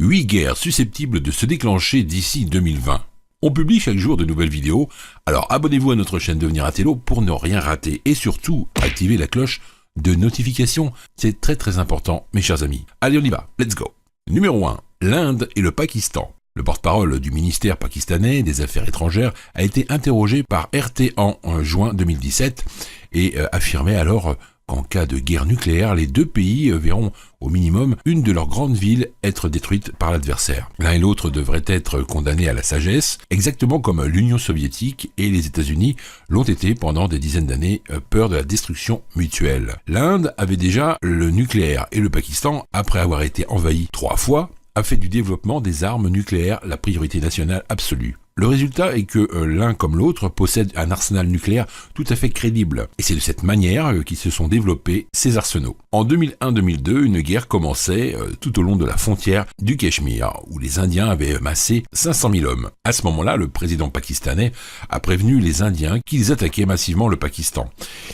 8 guerres susceptibles de se déclencher d'ici 2020. On publie chaque jour de nouvelles vidéos, alors abonnez-vous à notre chaîne Devenir Intello pour ne rien rater et surtout activez la cloche de notification, c'est très important mes chers amis. Allez on y va, let's go. Numéro 1, l'Inde et le Pakistan. Le porte-parole du ministère pakistanais des Affaires étrangères a été interrogé par RT en juin 2017 et affirmait alors qu'en cas de guerre nucléaire, les deux pays verront au minimum une de leurs grandes villes être détruite par l'adversaire. L'un et l'autre devraient être condamnés à la sagesse, exactement comme l'Union soviétique et les États-Unis l'ont été pendant des dizaines d'années, peur de la destruction mutuelle. L'Inde avait déjà le nucléaire et le Pakistan, après avoir été envahi 3 fois, a fait du développement des armes nucléaires la priorité nationale absolue. Le résultat est que l'un comme l'autre possède un arsenal nucléaire tout à fait crédible. Et c'est de cette manière qu'ils se sont développés ces arsenaux. En 2001-2002, une guerre commençait tout au long de la frontière du Cachemire, où les Indiens avaient massé 500 000 hommes. À ce moment-là, le président pakistanais a prévenu les Indiens qu'ils attaquaient massivement le Pakistan.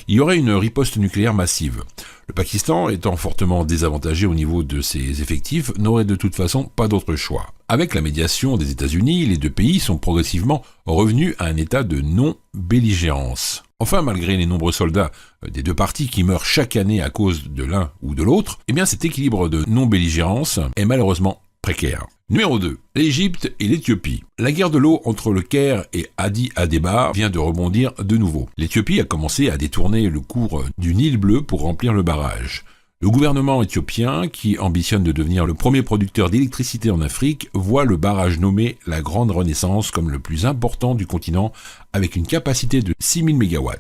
Il y aurait une riposte nucléaire massive. Le Pakistan, étant fortement désavantagé au niveau de ses effectifs, n'aurait de toute façon pas d'autre choix. Avec la médiation des États-Unis, les deux pays sont progressivement revenus à un état de non-belligérance. Enfin, malgré les nombreux soldats des deux parties qui meurent chaque année à cause de l'un ou de l'autre, eh bien cet équilibre de non-belligérance est malheureusement précaire. Numéro 2. L'Égypte et l'Éthiopie. La guerre de l'eau entre le Caire et Addis Abeba vient de rebondir de nouveau. L'Éthiopie a commencé à détourner le cours du Nil bleu pour remplir le barrage. Le gouvernement éthiopien, qui ambitionne de devenir le premier producteur d'électricité en Afrique, voit le barrage nommé la Grande Renaissance comme le plus important du continent avec une capacité de 6000 MW.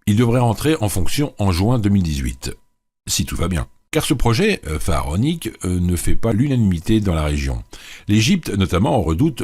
Il devrait entrer en fonction en juin 2018, si tout va bien. Car ce projet pharaonique ne fait pas l'unanimité dans la région. L'Égypte notamment redoute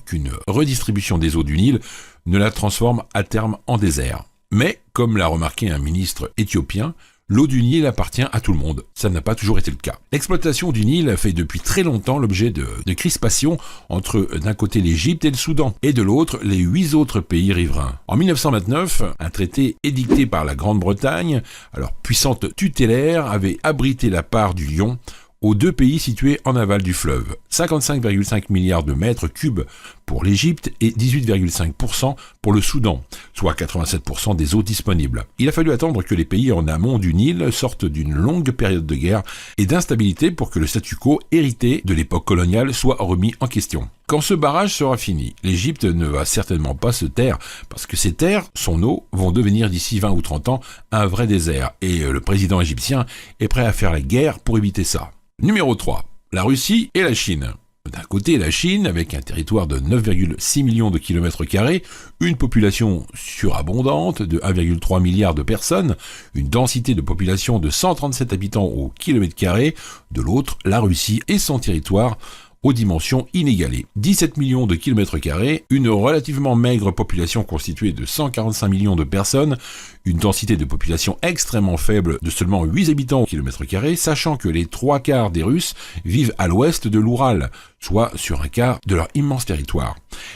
qu'une redistribution des eaux du Nil ne la transforme à terme en désert. Mais, comme l'a remarqué un ministre éthiopien, l'eau du Nil appartient à tout le monde. Ça n'a pas toujours été le cas. L'exploitation du Nil fait depuis très longtemps l'objet de crispations entre d'un côté l'Égypte et le Soudan, et de l'autre les 8 autres pays riverains. En 1929, un traité édicté par la Grande-Bretagne, alors puissante tutélaire, avait abrité la part du Lion aux deux pays situés en aval du fleuve. 55,5 milliards de mètres cubes pour l'Égypte et 18,5% pour le Soudan, soit 87% des eaux disponibles. Il a fallu attendre que les pays en amont du Nil sortent d'une longue période de guerre et d'instabilité pour que le statu quo hérité de l'époque coloniale soit remis en question. Quand ce barrage sera fini, l'Égypte ne va certainement pas se taire, parce que ces terres, son eau, vont devenir d'ici 20 ou 30 ans un vrai désert, et le président égyptien est prêt à faire la guerre pour éviter ça. Numéro 3. La Russie et la Chine. D'un côté, la Chine, avec un territoire de 9,6 millions de kilomètres carrés, une population surabondante de 1,3 milliard de personnes, une densité de population de 137 habitants au kilomètre carré. De l'autre, la Russie et son territoire aux dimensions inégalées. 17 millions de kilomètres carrés, une relativement maigre population constituée de 145 millions de personnes, une densité de population extrêmement faible de seulement 8 habitants au kilomètre carré, sachant que les 3/4 des Russes vivent à l'ouest de l'Oural, soit sur un quart de leur immense territoire.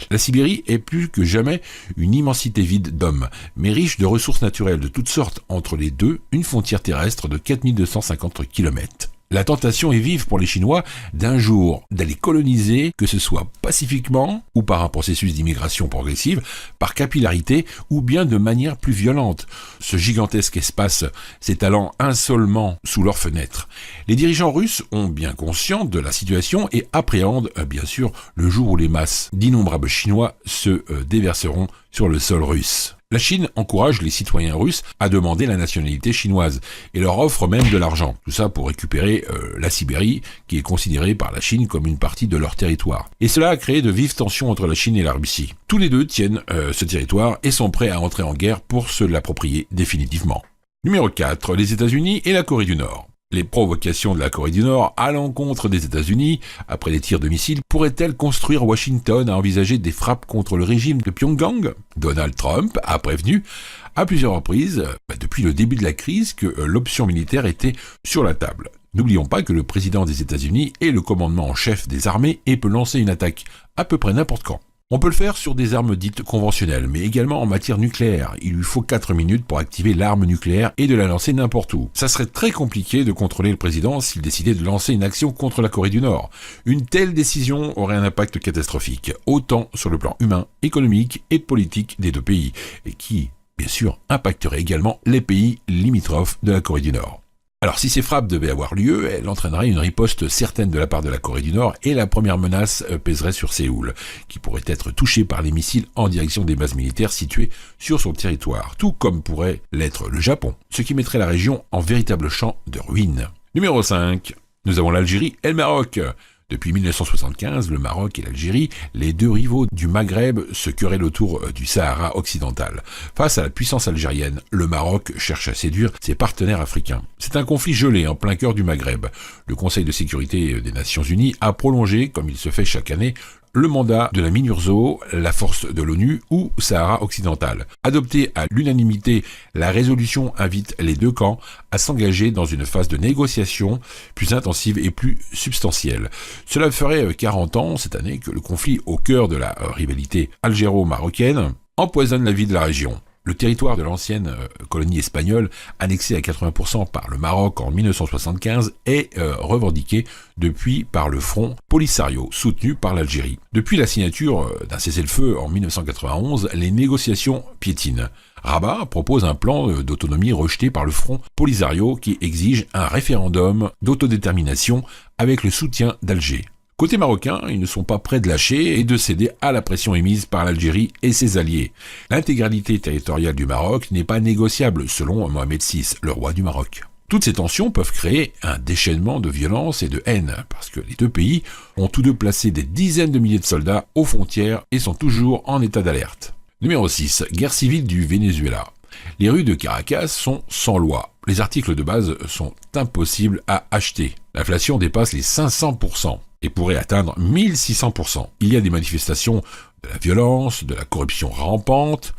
La Sibérie est plus que jamais une immensité vide d'hommes, mais riche de ressources naturelles de toutes sortes, entre les deux, une frontière terrestre de 4250 km. La tentation est vive pour les Chinois d'un jour d'aller coloniser, que ce soit pacifiquement ou par un processus d'immigration progressive, par capillarité ou bien de manière plus violente. Ce gigantesque espace s'étalant insolemment sous leurs fenêtres. Les dirigeants russes ont bien conscience de la situation et appréhendent bien sûr le jour où les masses d'innombrables Chinois se déverseront sur le sol russe. La Chine encourage les citoyens russes à demander la nationalité chinoise et leur offre même de l'argent. Tout ça pour récupérer la Sibérie, qui est considérée par la Chine comme une partie de leur territoire. Et cela a créé de vives tensions entre la Chine et la Russie. Tous les deux tiennent ce territoire et sont prêts à entrer en guerre pour se l'approprier définitivement. Numéro 4. Les États-Unis et la Corée du Nord. Les provocations de la Corée du Nord à l'encontre des États-Unis, après les tirs de missiles, pourraient-elles construire Washington à envisager des frappes contre le régime de Pyongyang ? Donald Trump a prévenu à plusieurs reprises, depuis le début de la crise, que l'option militaire était sur la table. N'oublions pas que le président des États-Unis est le commandement en chef des armées et peut lancer une attaque à peu près n'importe quand. On peut le faire sur des armes dites conventionnelles, mais également en matière nucléaire. Il lui faut 4 minutes pour activer l'arme nucléaire et de la lancer n'importe où. Ça serait très compliqué de contrôler le président s'il décidait de lancer une action contre la Corée du Nord. Une telle décision aurait un impact catastrophique, autant sur le plan humain, économique et politique des deux pays, et qui, bien sûr, impacterait également les pays limitrophes de la Corée du Nord. Alors si ces frappes devaient avoir lieu, elles entraîneraient une riposte certaine de la part de la Corée du Nord et la première menace pèserait sur Séoul, qui pourrait être touchée par les missiles en direction des bases militaires situées sur son territoire, tout comme pourrait l'être le Japon, ce qui mettrait la région en véritable champ de ruines. Numéro 5. Nous avons l'Algérie et le Maroc. Depuis 1975, le Maroc et l'Algérie, les deux rivaux du Maghreb, se querellent autour du Sahara occidental. Face à la puissance algérienne, le Maroc cherche à séduire ses partenaires africains. C'est un conflit gelé en plein cœur du Maghreb. Le Conseil de sécurité des Nations Unies a prolongé, comme il se fait chaque année, le mandat de la MINURSO, la force de l'ONU ou Sahara occidental. Adoptée à l'unanimité, la résolution invite les deux camps à s'engager dans une phase de négociation plus intensive et plus substantielle. Cela ferait 40 ans cette année que le conflit au cœur de la rivalité algéro-marocaine empoisonne la vie de la région. Le territoire de l'ancienne colonie espagnole, annexé à 80% par le Maroc en 1975, est revendiqué depuis par le Front Polisario, soutenu par l'Algérie. Depuis la signature d'un cessez-le-feu en 1991, les négociations piétinent. Rabat propose un plan d'autonomie rejeté par le Front Polisario qui exige un référendum d'autodétermination avec le soutien d'Alger. Côté marocain, ils ne sont pas prêts de lâcher et de céder à la pression émise par l'Algérie et ses alliés. L'intégralité territoriale du Maroc n'est pas négociable, selon Mohamed VI, le roi du Maroc. Toutes ces tensions peuvent créer un déchaînement de violence et de haine, parce que les deux pays ont tous deux placé des dizaines de milliers de soldats aux frontières et sont toujours en état d'alerte. Numéro 6. Guerre civile du Venezuela. Les rues de Caracas sont sans loi. Les articles de base sont impossibles à acheter. L'inflation dépasse les 500%. Et pourrait atteindre 1600%. Il y a des manifestations de la violence, de la corruption rampante,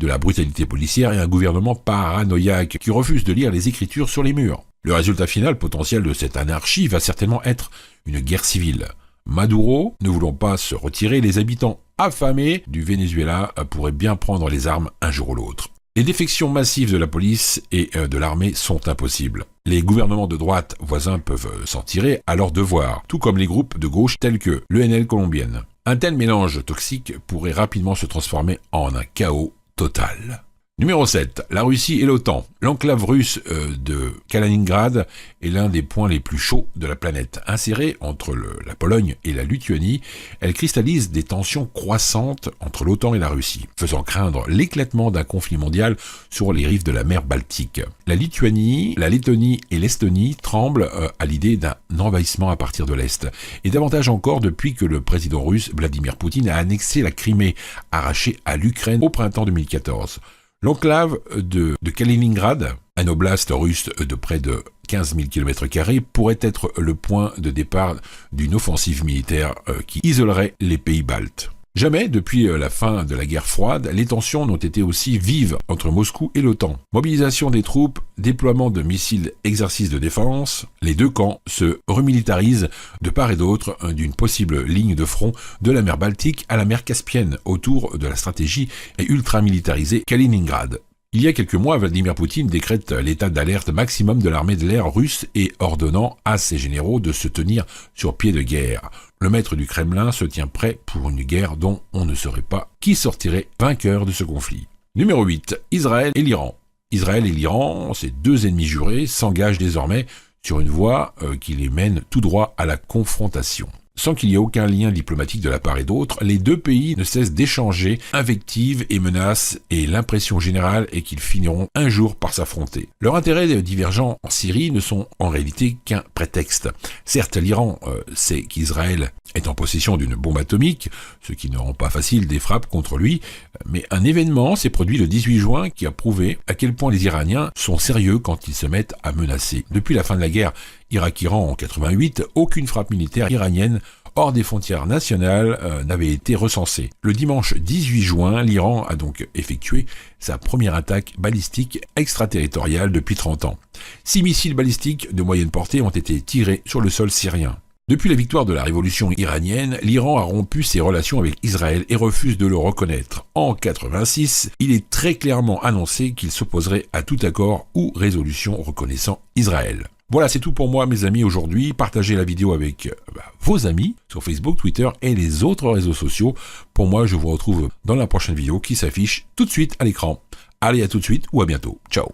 de la brutalité policière et un gouvernement paranoïaque qui refuse de lire les écritures sur les murs. Le résultat final potentiel de cette anarchie va certainement être une guerre civile. Maduro, ne voulant pas se retirer, les habitants affamés du Venezuela pourraient bien prendre les armes un jour ou l'autre. Les défections massives de la police et de l'armée sont impossibles. Les gouvernements de droite voisins peuvent s'en tirer à leur devoir, tout comme les groupes de gauche tels que l'ENL colombienne. Un tel mélange toxique pourrait rapidement se transformer en un chaos total. Numéro 7. La Russie et l'OTAN. L'enclave russe de Kaliningrad est l'un des points les plus chauds de la planète. Insérée entre la Pologne et la Lituanie, elle cristallise des tensions croissantes entre l'OTAN et la Russie, faisant craindre l'éclatement d'un conflit mondial sur les rives de la mer Baltique. La Lituanie, la Lettonie et l'Estonie tremblent à l'idée d'un envahissement à partir de l'Est, et davantage encore depuis que le président russe Vladimir Poutine a annexé la Crimée, arrachée à l'Ukraine au printemps 2014. L'enclave de Kaliningrad, un oblast russe de près de 15 000 km², pourrait être le point de départ d'une offensive militaire qui isolerait les pays baltes. Jamais, depuis la fin de la guerre froide, les tensions n'ont été aussi vives entre Moscou et l'OTAN. Mobilisation des troupes, déploiement de missiles, exercices de défense, les deux camps se remilitarisent de part et d'autre d'une possible ligne de front de la mer Baltique à la mer Caspienne autour de la stratégie ultra-militarisée Kaliningrad. Il y a quelques mois, Vladimir Poutine décrète l'état d'alerte maximum de l'armée de l'air russe et ordonnant à ses généraux de se tenir sur pied de guerre. Le maître du Kremlin se tient prêt pour une guerre dont on ne saurait pas qui sortirait vainqueur de ce conflit. Numéro 8. Israël et l'Iran. Israël et l'Iran, ces deux ennemis jurés, s'engagent désormais sur une voie qui les mène tout droit à la confrontation. Sans qu'il y ait aucun lien diplomatique de la part et d'autre, les deux pays ne cessent d'échanger invectives et menaces, et l'impression générale est qu'ils finiront un jour par s'affronter. Leurs intérêts divergents en Syrie ne sont en réalité qu'un prétexte. Certes, l'Iran sait qu'Israël est en possession d'une bombe atomique, ce qui ne rend pas facile des frappes contre lui, mais un événement s'est produit le 18 juin qui a prouvé à quel point les Iraniens sont sérieux quand ils se mettent à menacer. Depuis la fin de la guerre Irak-Iran en 88, aucune frappe militaire iranienne hors des frontières nationales n'avait été recensée. Le dimanche 18 juin, l'Iran a donc effectué sa première attaque balistique extraterritoriale depuis 30 ans. 6 missiles balistiques de moyenne portée ont été tirés sur le sol syrien. Depuis la victoire de la révolution iranienne, l'Iran a rompu ses relations avec Israël et refuse de le reconnaître. En 86, il est très clairement annoncé qu'il s'opposerait à tout accord ou résolution reconnaissant Israël. Voilà, c'est tout pour moi, mes amis, aujourd'hui. Partagez la vidéo avec vos amis sur Facebook, Twitter et les autres réseaux sociaux. Pour moi, je vous retrouve dans la prochaine vidéo qui s'affiche tout de suite à l'écran. Allez, à tout de suite ou à bientôt. Ciao.